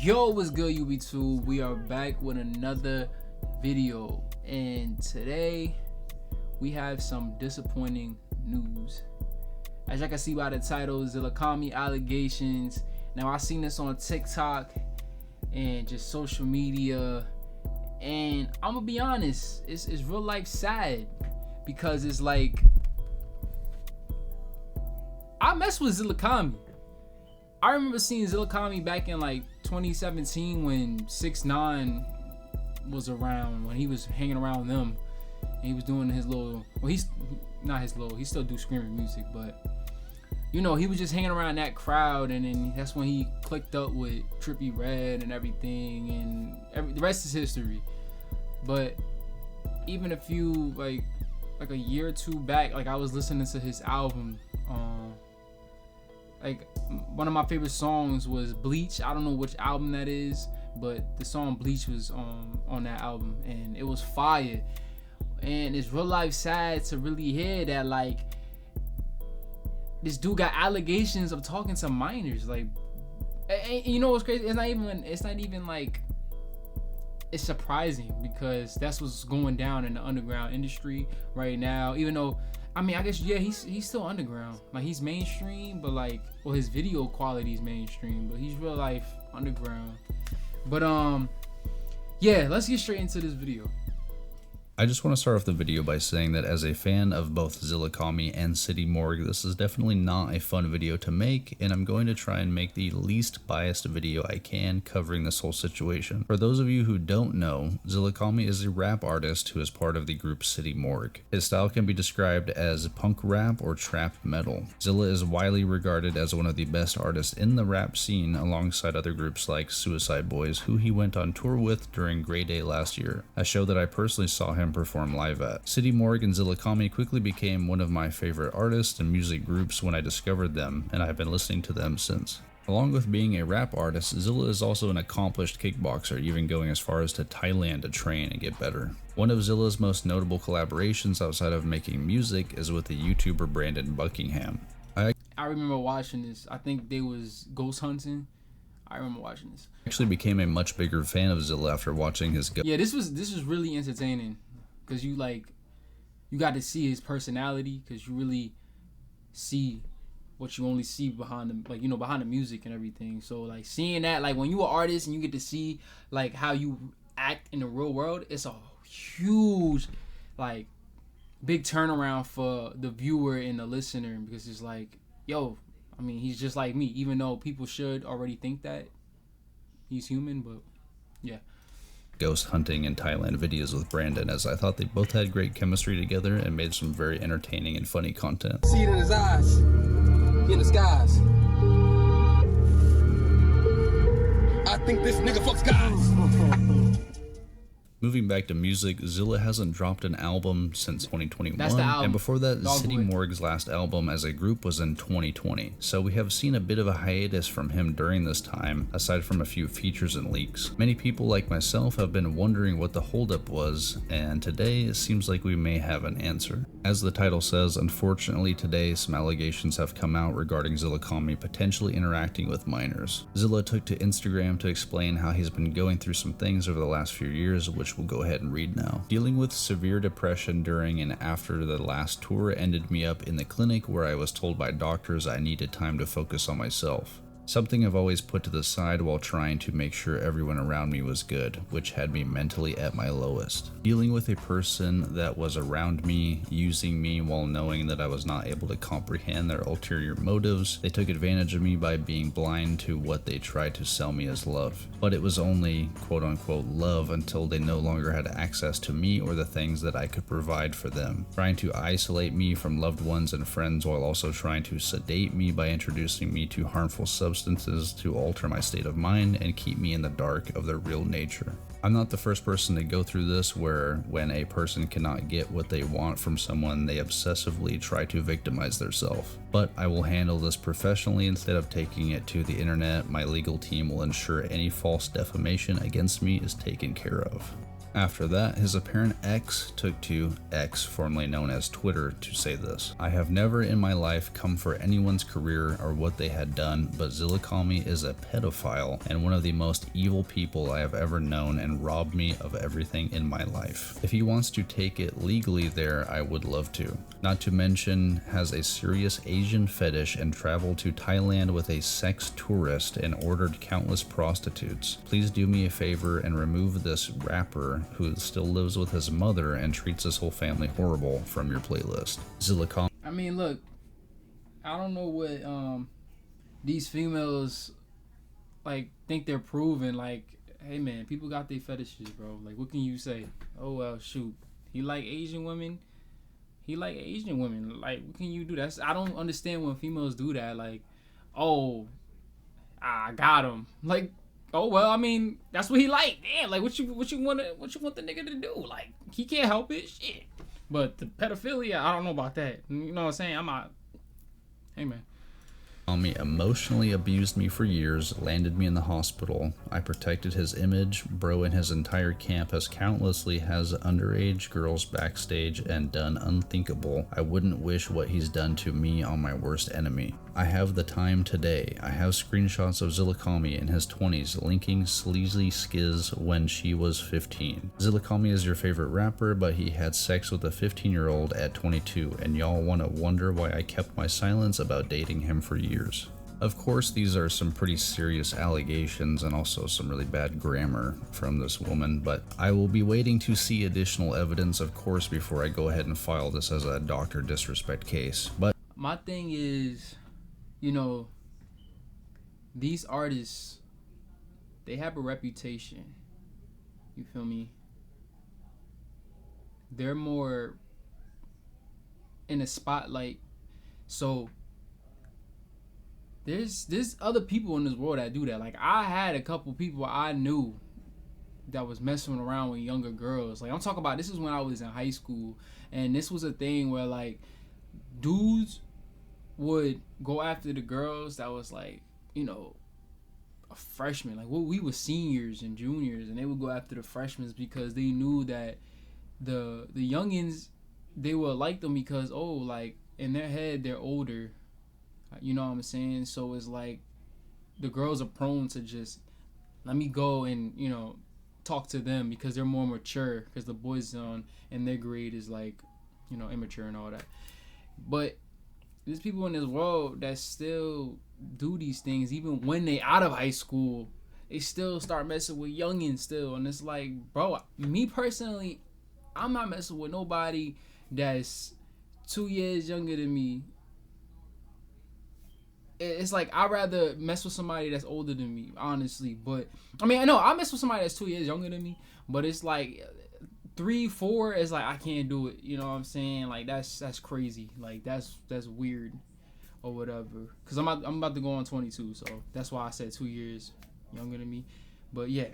Yo, what's good, UB2? We are back with another video, and today we have some disappointing news. As y'all can see by the title, Zillakami allegations. Now, I seen this on TikTok and just social media, and I'm gonna be honest, it's real life sad, because it's like, I mess with Zillakami. I remember seeing Zillakami back in like 2017 when 6ix9ine was around, when he was hanging around them and he was doing his little, well, he's not his little, he still do screaming music, but you know, he was just hanging around that crowd, and then that's when he clicked up with Trippie Redd and everything, and the rest is history. But even a few like a year or two back, like I was listening to his album, like one of my favorite songs was Bleach. I don't know which album that is, but the song Bleach was on that album, and it was fire. And it's real life sad to really hear that, like, this dude got allegations of talking to minors. Like, and you know what's crazy? It's not even like, it's surprising, because that's what's going down in the underground industry right now. Even though, I mean, I guess, yeah, he's still underground. Like, he's mainstream, but like, well, his video quality is mainstream, but he's real life underground. But yeah, let's get straight into this video. I just want to start off the video by saying that as a fan of both Zillakami and City Morgue, this is definitely not a fun video to make, and I'm going to try and make the least biased video I can covering this whole situation. For those of you who don't know, Zillakami is a rap artist who is part of the group City Morgue. His style can be described as punk rap or trap metal. Zilla is widely regarded as one of the best artists in the rap scene, alongside other groups like Suicide Boys, who he went on tour with during Grey Day last year, a show that I personally saw him perform live at. City Morgue and Zillakami quickly became one of my favorite artists and music groups when I discovered them, and I have been listening to them since. Along with being a rap artist, Zilla is also an accomplished kickboxer, even going as far as to Thailand to train and get better. One of Zilla's most notable collaborations outside of making music is with the YouTuber Brandon Buckingham. I remember watching this. I think they was ghost hunting. I remember watching this. I actually became a much bigger fan of Zilla after watching his Yeah, this was really entertaining, because you got to see his personality, because you really see what you only see behind the, like, you know, behind the music and everything. So like, seeing that, like, when you're an artist and you get to see like how you act in the real world, it's a huge, like, big turnaround for the viewer and the listener, because it's like, yo, I mean, he's just like me, even though people should already think that he's human. But yeah, ghost hunting in Thailand videos with Brandon, as I thought they both had great chemistry together and made some very entertaining and funny content. See it in his eyes, in the skies. I think this nigga fucks guys. Moving back to music, Zilla hasn't dropped an album since 2021, that's the album. And before that, Dog City Boy. Morgue's last album as a group was in 2020, so we have seen a bit of a hiatus from him during this time, aside from a few features and leaks. Many people like myself have been wondering what the holdup was, and today it seems like we may have an answer. As the title says, unfortunately today some allegations have come out regarding Zillakami potentially interacting with minors. Zilla took to Instagram to explain how he's been going through some things over the last few years, which we'll go ahead and read now. Dealing with severe depression during and after the last tour ended me up in the clinic, where I was told by doctors I needed time to focus on myself. Something I've always put to the side while trying to make sure everyone around me was good, which had me mentally at my lowest. Dealing with a person that was around me, using me while knowing that I was not able to comprehend their ulterior motives. They took advantage of me by being blind to what they tried to sell me as love. But it was only quote-unquote love until they no longer had access to me or the things that I could provide for them. Trying to isolate me from loved ones and friends, while also trying to sedate me by introducing me to harmful substances to alter my state of mind and keep me in the dark of their real nature. I'm not the first person to go through this, where when a person cannot get what they want from someone, they obsessively try to victimize themselves. But I will handle this professionally instead of taking it to the internet. My legal team will ensure any false defamation against me is taken care of. After that, his apparent ex took to X, formerly known as Twitter, to say this: "I have never in my life come for anyone's career or what they had done, but Zillakami is a pedophile and one of the most evil people I have ever known and robbed me of everything in my life. If he wants to take it legally there, I would love to. Not to mention, has a serious Asian fetish and traveled to Thailand with a sex tourist and ordered countless prostitutes. Please do me a favor and remove this rapper who still lives with his mother and treats his whole family horrible from your playlist." Zillakami. I mean, look, I don't know what these females like think they're proving. Like, hey man, people got their fetishes, bro. Like, what can you say? Oh well, shoot, he like Asian women. He like Asian women. Like, what can you do? I don't understand when females do that. Like, oh, I got him. Like, oh well, I mean, that's what he like. Damn, like what you want the nigga to do? Like, he can't help it. Shit. But the pedophilia, I don't know about that. You know what I'm saying? I'm not. Hey man. Zillakami emotionally abused me for years, landed me in the hospital. I protected his image. Bro in his entire camp has countlessly has underage girls backstage and done unthinkable. I wouldn't wish what he's done to me on my worst enemy. I have the time today. I have screenshots of Zillakami in his 20s linking sleazy skiz when she was 15. Zillakami is your favorite rapper, but he had sex with a 15-year-old at 22, and y'all want to wonder why I kept my silence about dating him for years. Of course, these are some pretty serious allegations and also some really bad grammar from this woman, but I will be waiting to see additional evidence, of course, before I go ahead and file this as a doctor disrespect case. But my thing is, you know, these artists, they have a reputation. You feel me? They're more in a spotlight. So there's other people in this world that do that. Like, I had a couple people I knew that was messing around with younger girls. Like, I'm talking about, this is when I was in high school, and this was a thing where, like, dudes would go after the girls that was, like, you know, a freshman. Like, we were seniors and juniors, and they would go after the freshmen because they knew that the youngins, they would like them because, oh, like, in their head they're older. You know what I'm saying? So it's like the girls are prone to just, let me go and, you know, talk to them because they're more mature, because the boys in their grade is, like, you know, immature and all that. But there's people in this world that still do these things even when they out of high school. They still start messing with youngins still, and it's like, bro, me personally, I'm not messing with nobody that's 2 years younger than me. It's like, I'd rather mess with somebody that's older than me, honestly. But I mean, I know I mess with somebody that's 2 years younger than me, but it's like 3, 4 is like, I can't do it. You know what I'm saying? Like, that's crazy. Like, that's weird or whatever. Cause I'm about to go on 22, so that's why I said 2 years younger than me. But yeah.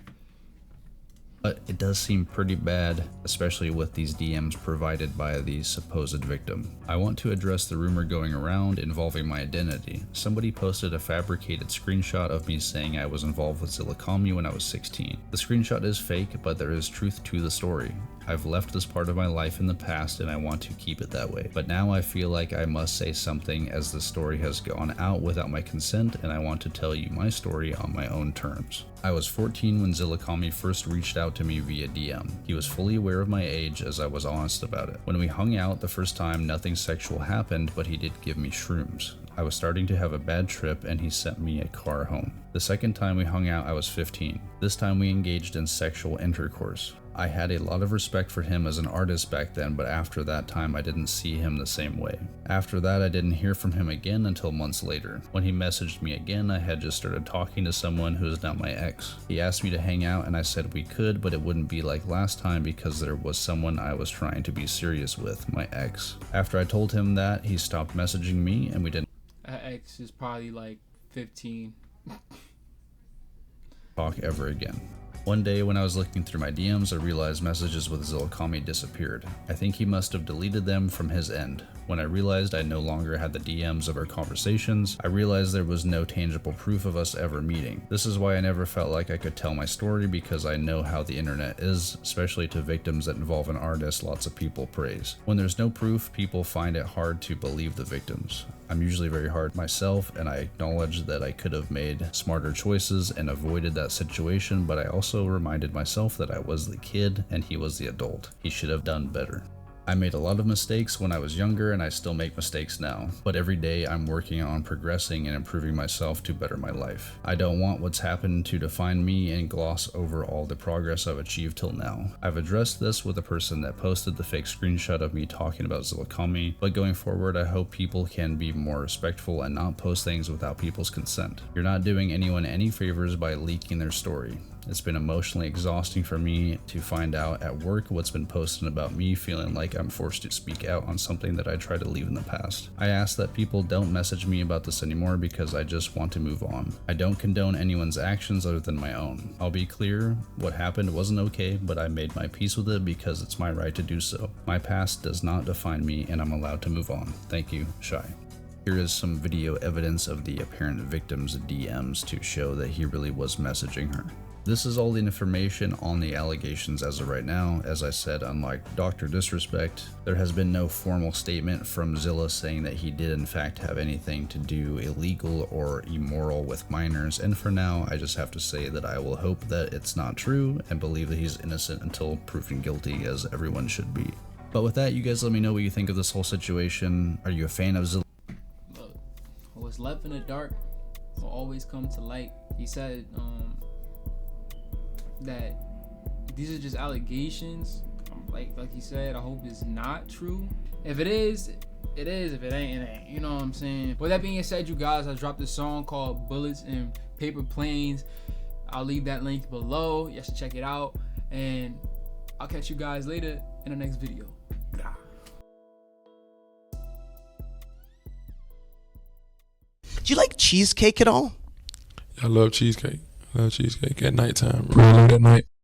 But it does seem pretty bad, especially with these DMs provided by the supposed victim. I want to address the rumor going around involving my identity. Somebody posted a fabricated screenshot of me saying I was involved with Zillakami when I was 16. The screenshot is fake, but there is truth to the story. I've left this part of my life in the past and I want to keep it that way. But now I feel like I must say something, as the story has gone out without my consent, and I want to tell you my story on my own terms. I was 14 when Zillakami first reached out to me via DM. He was fully aware of my age, as I was honest about it. When we hung out the first time, nothing sexual happened, but he did give me shrooms. I was starting to have a bad trip and he sent me a car home. The second time we hung out, I was 15. This time we engaged in sexual intercourse. I had a lot of respect for him as an artist back then, but after that time I didn't see him the same way. After that, I didn't hear from him again until months later. When he messaged me again, I had just started talking to someone who is now my ex. He asked me to hang out and I said we could, but it wouldn't be like last time because there was someone I was trying to be serious with, my ex. After I told him that, he stopped messaging me and we didn't X is probably like 15. talk ever again. One day when I was looking through my DMs, I realized messages with Zillakami disappeared. I think he must have deleted them from his end. When I realized I no longer had the DMs of our conversations, I realized there was no tangible proof of us ever meeting. This is why I never felt like I could tell my story, because I know how the internet is, especially to victims that involve an artist lots of people praise. When there's no proof, people find it hard to believe the victims. I'm usually very hard myself, and I acknowledge that I could have made smarter choices and avoided that situation, but I also reminded myself that I was the kid and he was the adult. He should have done better. I made a lot of mistakes when I was younger, and I still make mistakes now, but every day I'm working on progressing and improving myself to better my life. I don't want what's happened to define me and gloss over all the progress I've achieved till now. I've addressed this with the person that posted the fake screenshot of me talking about Zillakami, but going forward I hope people can be more respectful and not post things without people's consent. You're not doing anyone any favors by leaking their story. It's been emotionally exhausting for me to find out at work what's been posted about me, feeling like I'm forced to speak out on something that I tried to leave in the past. I ask that people don't message me about this anymore because I just want to move on. I don't condone anyone's actions other than my own. I'll be clear, what happened wasn't okay, but I made my peace with it because it's my right to do so. My past does not define me, and I'm allowed to move on. Thank you, Shy. Here is some video evidence of the apparent victim's DMs to show that he really was messaging her. This is all the information on the allegations as of right now. As I said, unlike Dr. Disrespect, there has been no formal statement from Zilla saying that he did in fact have anything to do illegal or immoral with minors, and for now I just have to say that I will hope that it's not true and believe that he's innocent until proven guilty, as everyone should be. But with that, you guys let me know what you think of this whole situation. Are you a fan of Zilla? Look, what's left in the dark will always come to light. He said that these are just allegations. Like he said, I hope it's not true. If it is, it is. If it ain't, it ain't. You know what I'm saying? With that being said, you guys, I dropped a song called Bullets and Paper Planes. I'll leave that link below. You should check it out, and I'll catch you guys later in the next video. Do you like cheesecake at all? I love cheesecake. At nighttime, real late at night.